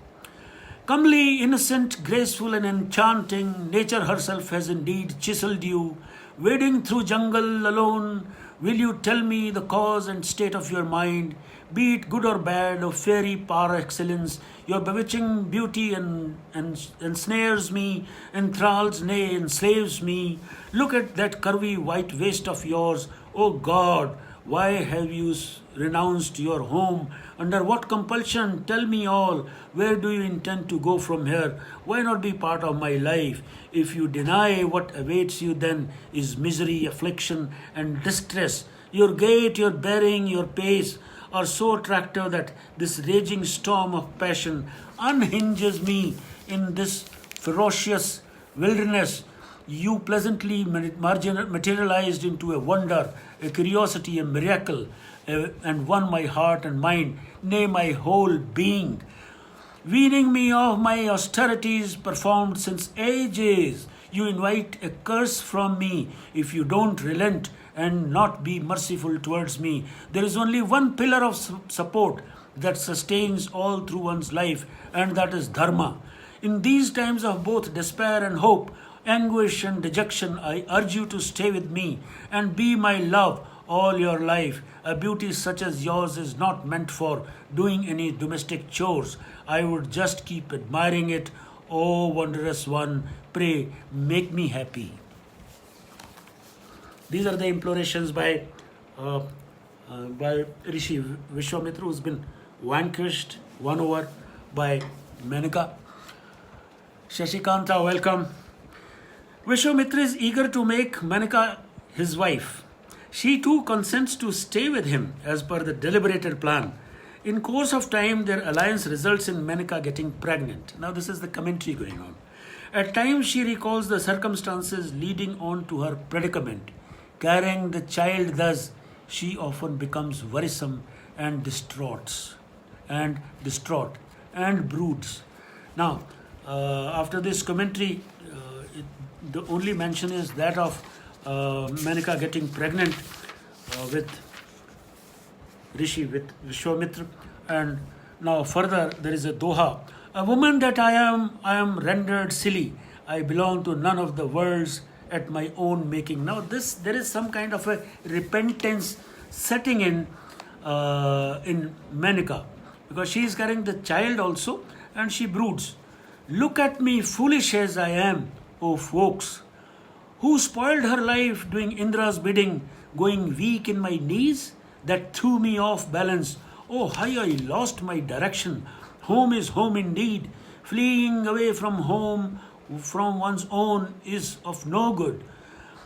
Comely, innocent, graceful, and enchanting, nature herself has indeed chiseled you. Wading through jungle alone, will you tell me the cause and state of your mind? Be it good or bad, of fairy par excellence, your bewitching beauty ensnares me, enthralls, nay, enslaves me. Look at that curvy white waist of yours. O God, why have you renounced your home? Under what compulsion? Tell me all. Where do you intend to go from here? Why not be part of my life? If you deny, what awaits you then is misery, affliction, and distress. Your gait, your bearing, your pace are so attractive that this raging storm of passion unhinges me in this ferocious wilderness. You pleasantly materialized into a wonder, a curiosity, a miracle, and won my heart and mind, nay, my whole being. Weaning me of my austerities performed since ages, you invite a curse from me if you don't relent and not be merciful towards me. There is only one pillar of support that sustains all through one's life, and that is dharma. In these times of both despair and hope, anguish and dejection, I urge you to stay with me and be my love all your life. A beauty such as yours is not meant for doing any domestic chores. I would just keep admiring it. Oh, wondrous one, pray make me happy. These are the implorations by Rishi Vishwamitra, who's been vanquished, won over by Menaka. Shashikanta, welcome. Vishwamitra is eager to make Menaka his wife. She too consents to stay with him as per the deliberated plan. In course of time, their alliance results in Menaka getting pregnant. Now this is the commentary going on. At times she recalls the circumstances leading on to her predicament. Carrying the child thus, she often becomes worrisome and distraught and broods. Now, after this commentary, the only mention is that of Menaka getting pregnant with Rishi, with Vishwamitra, and now further there is a doha. A woman that I am rendered silly. I belong to none of the worlds at my own making. Now there is some kind of a repentance setting in Menaka, because she is carrying the child also, and she broods. Look at me, foolish as I am. O folks, who spoiled her life doing Indra's bidding, going weak in my knees, that threw me off balance. Oh, how I lost my direction. Home is home indeed. Fleeing away from home, from one's own, is of no good.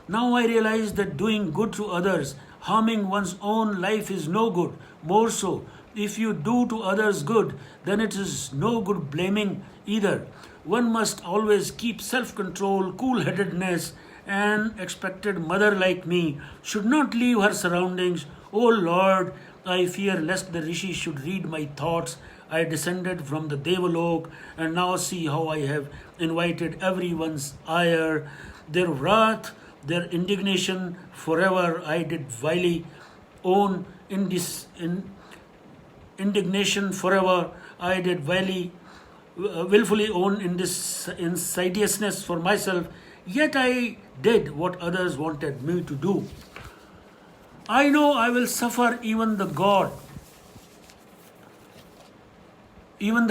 Now I realize that doing good to others, harming one's own life is no good. More so, if you do to others good, then it is no good blaming either. One must always keep self control, cool headedness. An expected mother like me should not leave her surroundings. O Lord, I fear lest the Rishi should read my thoughts. I descended from the Devalok, and now see how I have invited everyone's ire, their wrath, their indignation forever. I did vilely own indignation forever. I did willfully own in this insidiousness for myself, yet I did what others wanted me to do. I know I will suffer even the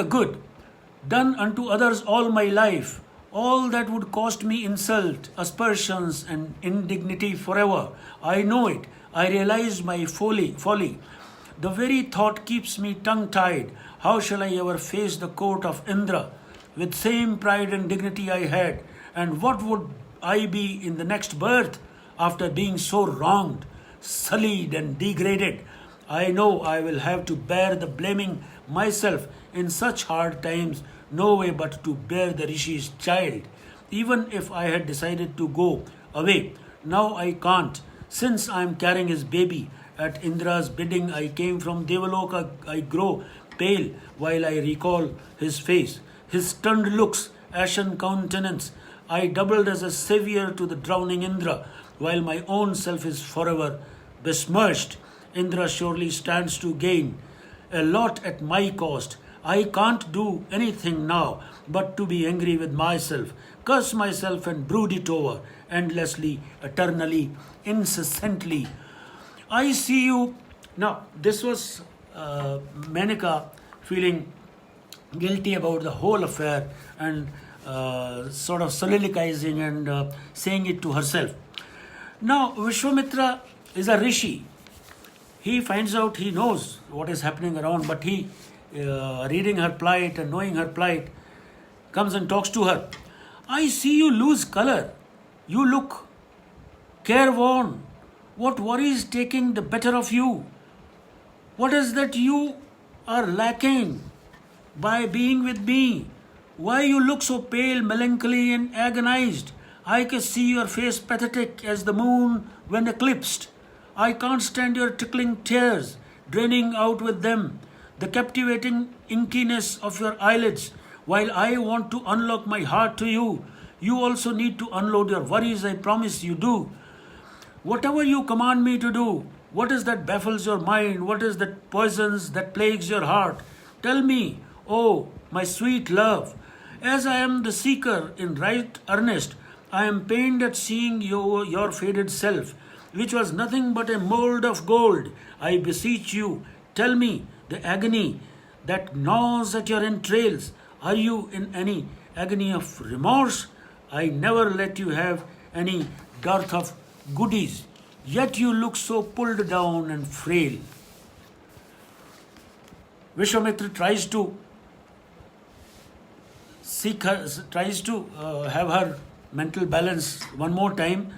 good, done unto others all my life, all that would cost me insult, aspersions, and indignity forever. I know it. I realize my folly. The very thought keeps me tongue-tied. How shall I ever face the court of Indra with same pride and dignity I had? And what would I be in the next birth after being so wronged, sullied, and degraded? I know I will have to bear the blaming myself in such hard times, no way but to bear the Rishi's child. Even if I had decided to go away, now I can't, since I am carrying his baby. At Indra's bidding, I came from Devaloka. I grow pale while I recall his face, his stunned looks, ashen countenance. I doubled as a savior to the drowning Indra, while my own self is forever besmirched. Indra surely stands to gain a lot at my cost. I can't do anything now but to be angry with myself, curse myself, and brood it over endlessly, eternally, incessantly. I see you. Now, this was Menaka feeling guilty about the whole affair and sort of soliloquizing and saying it to herself. Now, Vishwamitra is a rishi. He finds out, he knows what is happening around, but he, reading her plight and knowing her plight, comes and talks to her. I see you lose color. You look careworn. What worry is taking the better of you? What is that you are lacking by being with me? Why you look so pale, melancholy, and agonized? I can see your face pathetic as the moon when eclipsed. I can't stand your tickling tears, draining out with them the captivating inkiness of your eyelids. While I want to unlock my heart to you, you also need to unload your worries. I promise you do. Whatever you command me to do, what is that baffles your mind? What is that poisons, that plagues your heart? Tell me, oh, my sweet love. As I am the seeker in right earnest, I am pained at seeing your faded self, which was nothing but a mold of gold. I beseech you, tell me the agony that gnaws at your entrails. Are you in any agony of remorse? I never let you have any dearth of goodies, yet you look so pulled down and frail. Vishwamitra tries to have her mental balance one more time,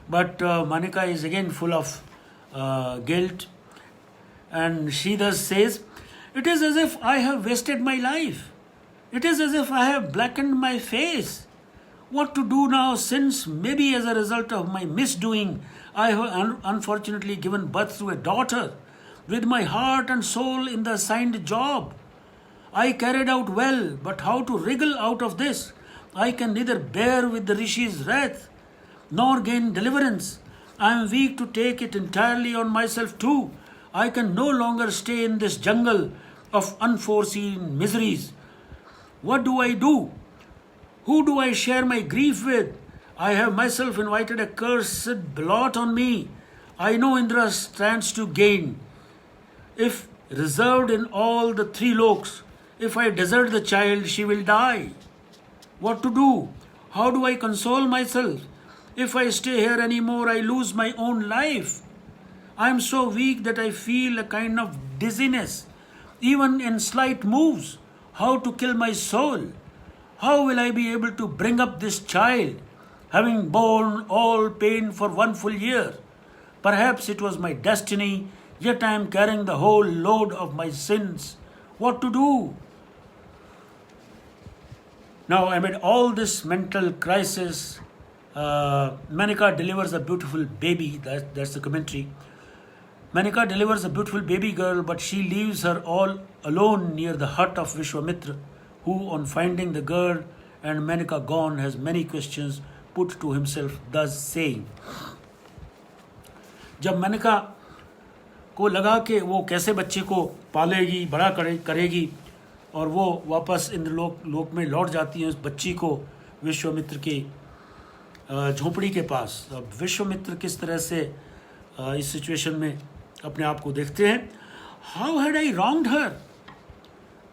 but Manika is again full of guilt, and she thus says, "It is as if I have wasted my life. It is as if I have blackened my face. What to do now, since maybe as a result of my misdoing, I have unfortunately given birth to a daughter with my heart and soul in the assigned job. I carried out well, but how to wriggle out of this? I can neither bear with the Rishi's wrath nor gain deliverance. I am weak to take it entirely on myself too. I can no longer stay in this jungle of unforeseen miseries. What do I do? Who do I share my grief with? I have myself invited a cursed blot on me. I know Indra stands to gain. If reserved in all the three loks, if I desert the child, she will die. What to do? How do I console myself? If I stay here anymore, I lose my own life. I am so weak that I feel a kind of dizziness, even in slight moves. How to kill my soul? How will I be able to bring up this child, having borne all pain for 1 full year? Perhaps it was my destiny, yet I am carrying the whole load of my sins. What to do? Now, amid all this mental crisis, Manika delivers a beautiful baby. That's the commentary. Manika delivers a beautiful baby girl, but she leaves her all alone near the hut of Vishwamitra, who, on finding the girl and Manika gone, has many questions put to himself, thus saying, जब मनिका को लगा कि वो कैसे बच्चे को पालेगी, बड़ा करेगी और वो वापस इंद्रलोक में लौट जाती है उस बच्ची को विश्वामित्र की झोपड़ी के पास। अब विश्वामित्र किस तरह से इस सिचुएशन में अपने आप को देखते हैं। How had I wronged her?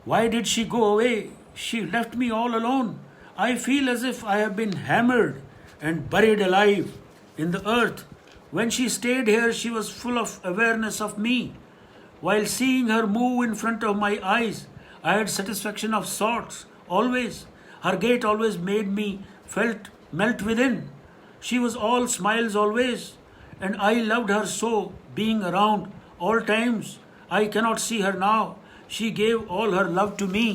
Why did she go away? She left me all alone. I feel as if I have been hammered and buried alive in the earth. When she stayed here, she was full of awareness of me. While seeing her move in front of my eyes, I had satisfaction of sorts, always. Her gait always made me melt within. She was all smiles always, and I loved her so, being around all times. I cannot see her now. She gave all her love to me.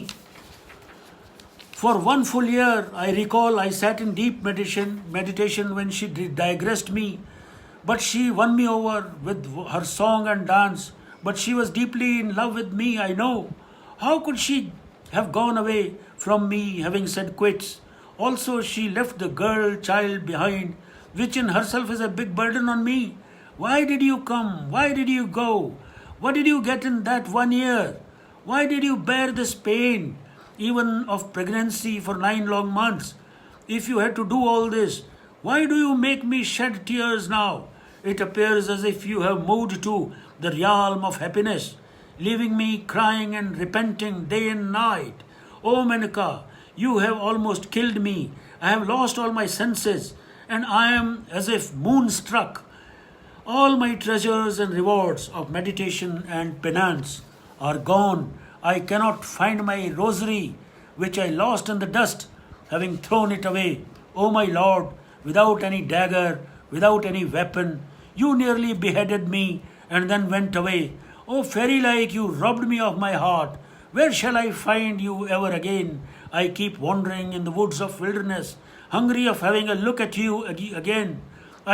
For 1 full year, I recall I sat in deep meditation when she digressed me. But she won me over with her song and dance. But she was deeply in love with me, I know. How could she have gone away from me, having said quits? Also, she left the child behind, which in herself is a big burden on me. Why did you come? Why did you go? What did you get in that 1 year? Why did you bear this pain, even of pregnancy, for 9 long months? If you had to do all this, why do you make me shed tears now? It appears as if you have moved to the realm of happiness, leaving me crying and repenting day and night. Oh Manika, you have almost killed me. I have lost all my senses, and I am as if moonstruck. All my treasures and rewards of meditation and penance are gone. I cannot find my rosary, which I lost in the dust, having thrown it away. Oh my Lord, without any dagger, without any weapon, you nearly beheaded me and then went away. Oh, fairy-like, you robbed me of my heart. Where shall I find you ever again? I keep wandering in the woods of wilderness, hungry of having a look at you again.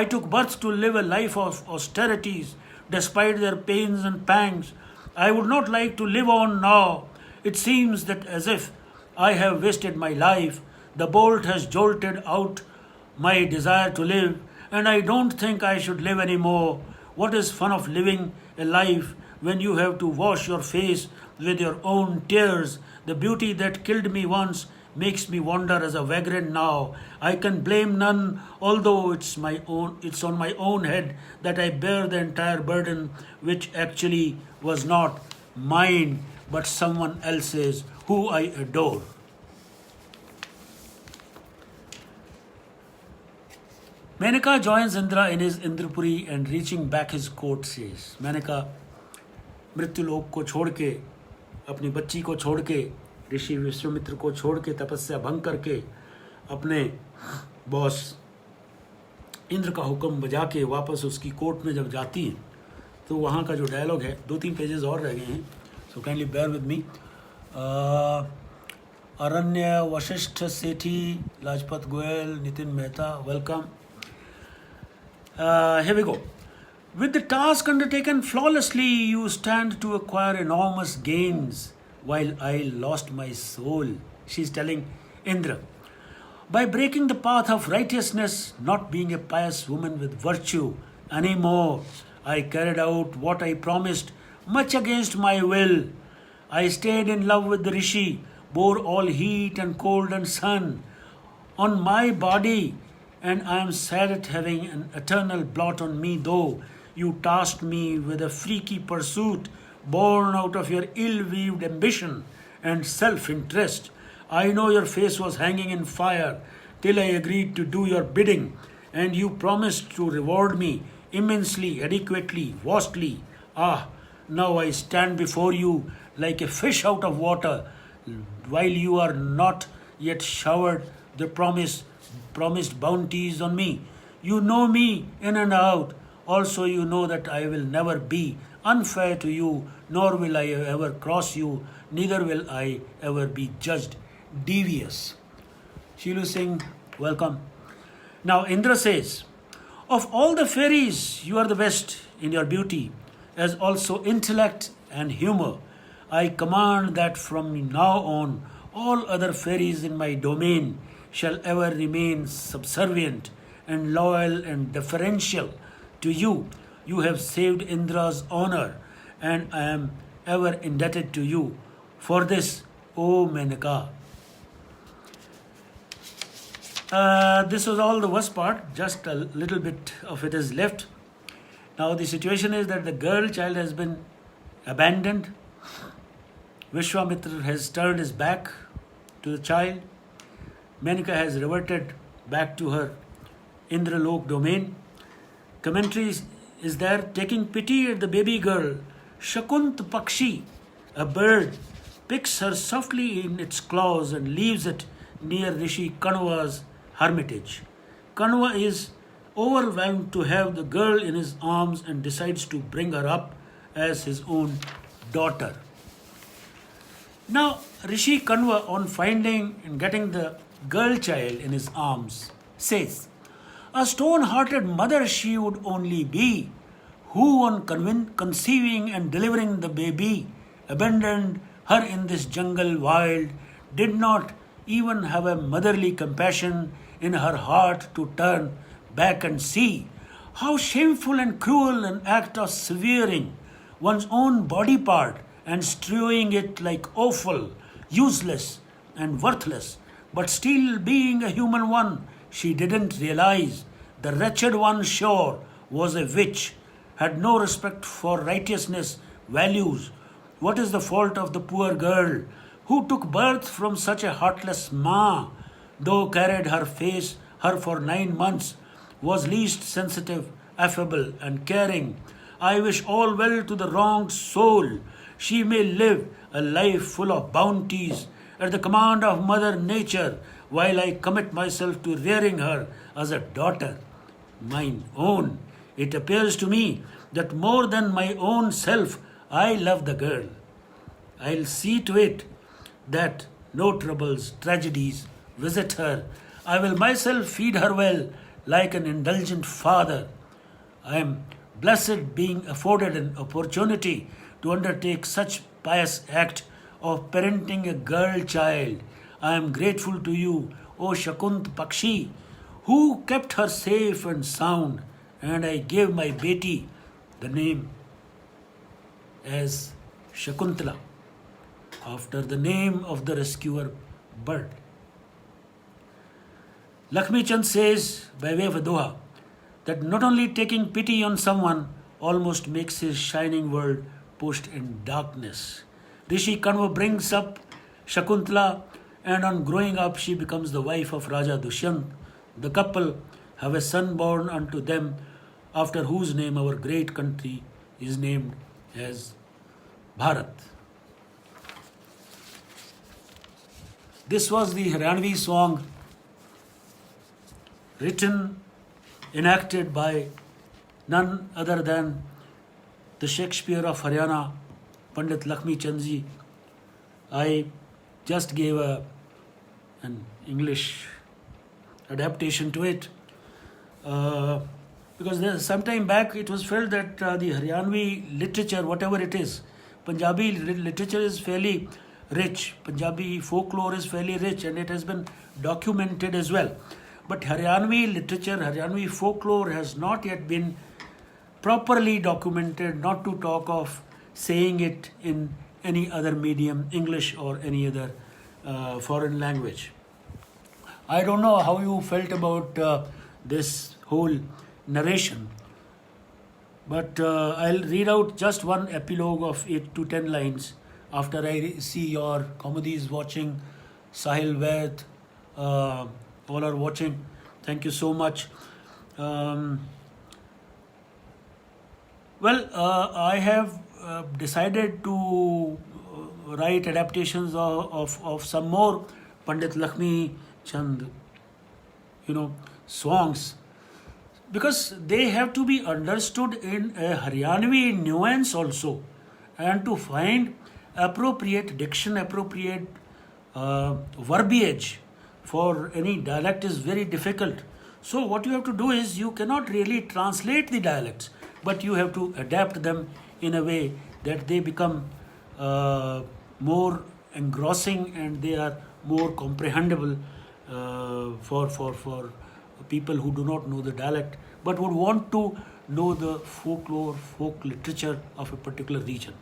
I took birth to live a life of austerities, despite their pains and pangs. I would not like to live on now. It seems that as if I have wasted my life. The bolt has jolted out my desire to live, and I don't think I should live anymore. What is fun of living a life when you have to wash your face with your own tears? The beauty that killed me once makes me wander as a vagrant now. I can blame none, although it's on my own head that I bear the entire burden, which actually was not mine, but someone else's who I adore. Manika joins Indra in his Indrapuri and reaching back his coat says, Manika मृत्युलोक को छोड़ के, अपनी बच्ची को छोड़ के, ऋषि विश्वामित्र को छोड़ के, तपस्या भंग करके, अपने बॉस इंद्र का हुक्म बजा के वापस उसकी कोर्ट में जब जाती हैं, तो वहाँ का जो डायलॉग है, 2-3 पेजेस और रह गए हैं, so kindly bear with me. Aranya Vashishtha Sethi, Lajpat Goyal, Nitin Mehta, welcome. Here we go. With the task undertaken flawlessly, you stand to acquire enormous gains, while I lost my soul. She's telling Indra. By breaking the path of righteousness, not being a pious woman with virtue anymore, I carried out what I promised, much against my will. I stayed in love with the Rishi, bore all heat and cold and sun on my body, and I am sad at having an eternal blot on me, though you tasked me with a freaky pursuit born out of your ill-weaved ambition and self-interest. I know your face was hanging in fire, till I agreed to do your bidding, and you promised to reward me immensely, adequately, vastly. Ah, now I stand before you like a fish out of water, while you are not yet showered the promised bounties on me. You know me in and out. Also, you know that I will never be unfair to you, nor will I ever cross you, neither will I ever be judged devious. Shilu Singh, welcome. Now Indra says, of all the fairies, you are the best in your beauty, as also intellect and humor. I command that from now on, all other fairies in my domain shall ever remain subservient and loyal and deferential to you. You have saved Indra's honor, and I am ever indebted to you for this, O Menaka. This was all the worst part, just a little bit of it is left. Now the situation is that the girl child has been abandoned. Vishwamitra has turned his back to the child. Menaka has reverted back to her Indralok domain. Commentary is there, taking pity at the baby girl. Shakunt Pakshi, a bird, picks her softly in its claws and leaves it near Rishi Kanwa's hermitage. Kanwa is overwhelmed to have the girl in his arms and decides to bring her up as his own daughter. Now, Rishi Kanwa, on finding and getting the girl child in his arms, says, a stone-hearted mother she would only be, who on conceiving and delivering the baby, abandoned her in this jungle wild, did not even have a motherly compassion in her heart to turn back and see. How shameful and cruel an act of severing one's own body part and strewing it like offal, useless and worthless, but still being a human one, she didn't realize the wretched one sure was a witch, had no respect for righteousness, values. What is the fault of the poor girl who took birth from such a heartless ma, though carried her for 9 months, was least sensitive, affable, and caring? I wish all well to the wronged soul. She may live a life full of bounties at the command of Mother Nature, while I commit myself to rearing her as a daughter, mine own. It appears to me that more than my own self, I love the girl. I'll see to it that no troubles, tragedies visit her. I will myself feed her well, like an indulgent father. I am blessed being afforded an opportunity to undertake such pious act of parenting a girl child. I am grateful to you, O Shakunt Pakshi, who kept her safe and sound, and I gave my beti the name as Shakuntala, after the name of the rescuer bird. Lakshmi Chand says, by way of a doha, that not only taking pity on someone almost makes his shining world pushed in darkness. Rishi Kanwa brings up Shakuntala, and on growing up she becomes the wife of Raja Dushyant. The couple have a son born unto them, after whose name our great country is named as Bharat. This was the Haryanvi song written, enacted by none other than the Shakespeare of Haryana, Pandit Lakshmi Chandji. I just gave an English adaptation to it because some time back it was felt that the Haryanvi literature, whatever it is, Punjabi literature is fairly rich, Punjabi folklore is fairly rich, and it has been documented as well. But Haryanvi literature, Haryanvi folklore has not yet been properly documented, not to talk of saying it in any other medium, English or any other foreign language. I don't know how you felt about this whole narration, but I'll read out just one epilogue of 8 to 10 lines after I see your comedies watching Sahil Vaid, all are watching. Thank you so much. Um, I have decided to write adaptations of some more Pandit Lakshmi Chand, songs, because they have to be understood in a Haryanvi nuance also, and to find appropriate diction, appropriate verbiage for any dialect is very difficult. So what you have to do is, you cannot really translate the dialects, but you have to adapt them in a way that they become more engrossing and they are more comprehensible for people who do not know the dialect but would want to know the folklore, folk literature of a particular region.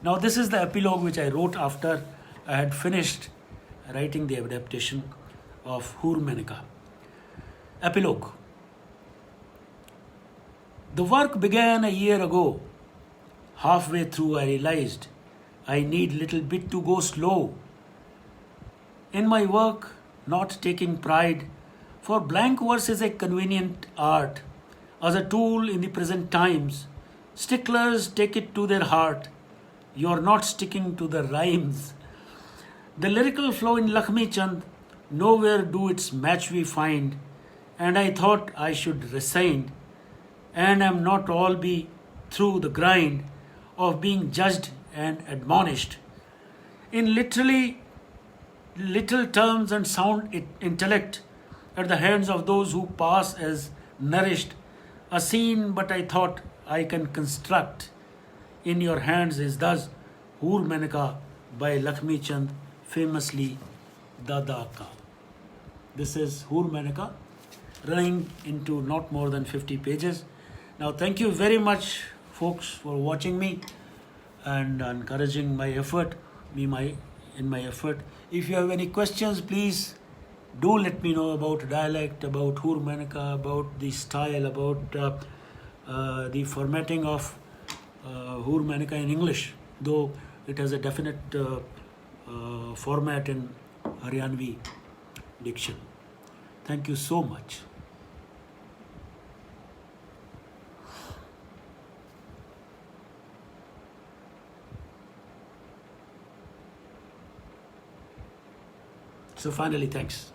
Now, this is the epilogue which I wrote after I had finished writing the adaptation of Hoor Menaka. Epilogue. The work began a year ago. Halfway through, I realized I need little bit to go slow. In my work, not taking pride, for blank verse is a convenient art. As a tool in the present times, sticklers take it to their heart. You're not sticking to the rhymes. The lyrical flow in Lakshmi Chand, nowhere do its match we find, and I thought I should resign, and am not all be through the grind of being judged and admonished. In literally little terms and sound intellect at the hands of those who pass as nourished, a scene but I thought I can construct in your hands is thus Hoor Menaka by Lakshmi Chand, famously Dada Ka. This is Hoor Menaka, running into not more than 50 pages. Now, thank you very much, folks, for watching me and encouraging my effort, in my effort. If you have any questions, please do let me know about dialect, about Hoor Menaka, about the style, about the formatting of Hoor Menaka in English, though it has a definite format in Haryanvi diction. Thank you so much. So finally, thanks.